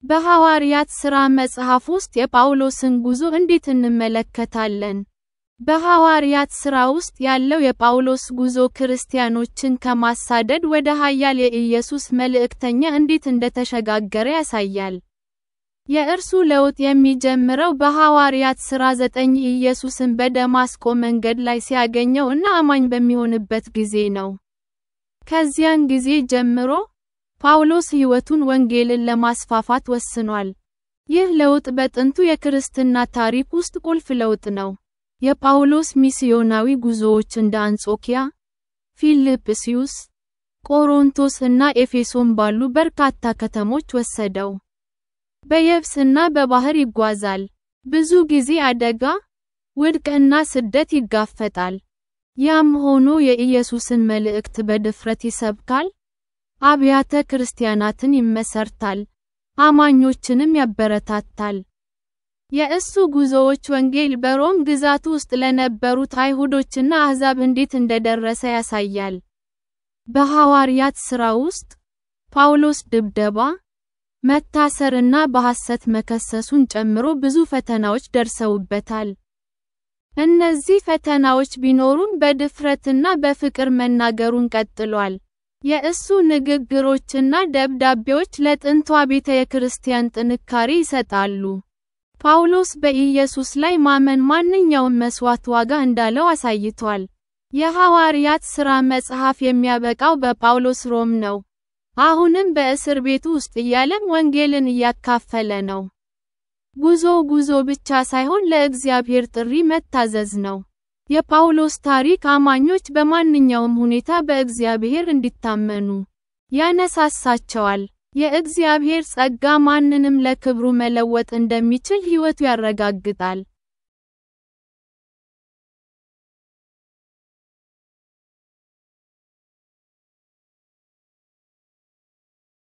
በሐዋርያት ሥራ መጽሐፍ ውስጥ የጳውሎስን ጉዞ እንዴት እንመለከታለን? በሐዋርያት ሥራ ውስጥ ያለው የጳውሎስ ጉዞ ክርስቲያኖችን ከማሳደድ ወደ ኃያል የኢየሱስ መልእክተኛ እንዴት እንደተሸጋገረ ያሳያል። የእርሱ ለውጥ የሚጀምረው በሐዋርያት ሥራ 9 ኢየሱስን በደማስቆ መንገድ ላይ ሲያገኘው እና አማኝ በሚሆንበት ጊዜ ነው። ከዚያን ጊዜ ጀምሮ ጳውሎስ ሕይወቱን ወንጌልን ለማስፋፋት ወስኗል። ይህ ለውጥ በጥንቱ የክርስትና ታሪክ ውስጥ ቁልፍ ለውጥ ነው። የጳውሎስ ሚስዮናዊ ጉዞዎች እንደ አንጾኪያ፣ ፊልጵስዩስ፣ ቆሮንቶስ እና ኤፌሶን ባሉ በርካታ ከተሞች ወሰደው። በየብስ እና በባህር ይጓዛል። ብዙ ጊዜ አደጋ፣ ውድቀት እና ስደት ይጋፈጣል። ያም ሆኖ የኢየሱስን መልእክት በድፍረት ይሰብካል፣ አብያተ ክርስቲያናትን ይመሰርታል፣ አማኞችንም ያበረታታል። የእሱ ጉዞዎች ወንጌል በሮም ግዛት ውስጥ ለነበሩት አይሁዶችና አሕዛብ እንዴት እንደደረሰ ያሳያል። በሐዋርያት ሥራ ውስጥ ጳውሎስ ድብደባ፣ መታሰርና በሐሰት መከሰሱን ጨምሮ ብዙ ፈተናዎች ደርሰውበታል። እነዚህ ፈተናዎች ቢኖሩም በድፍረትና በፍቅር መናገሩን ቀጥሏል። የእሱ ንግግሮችና ደብዳቤዎች ለጥንቷ ቤተ ክርስቲያን ጥንካሬ ይሰጣሉ። ጳውሎስ በኢየሱስ ላይ ማመን ማንኛውም መስዋዕት ዋጋ እንዳለው አሳይቷል። የሐዋርያት ሥራ መጽሐፍ የሚያበቃው በጳውሎስ ሮም ነው። አሁንም በእስር ቤቱ ውስጥ እያለም ወንጌልን እያካፈለ ነው። ጉዞ ብቻ ሳይሆን ለእግዚአብሔር ጥሪ መታዘዝ ነው። የጳውሎስ ታሪክ አማኞች በማንኛውም ሁኔታ በእግዚአብሔር እንዲታመኑ ያነሳሳቸዋል። የእግዚአብሔር ጸጋ ማንንም ለክብሩ መለወጥ እንደሚችል ሕይወቱ ያረጋግጣል።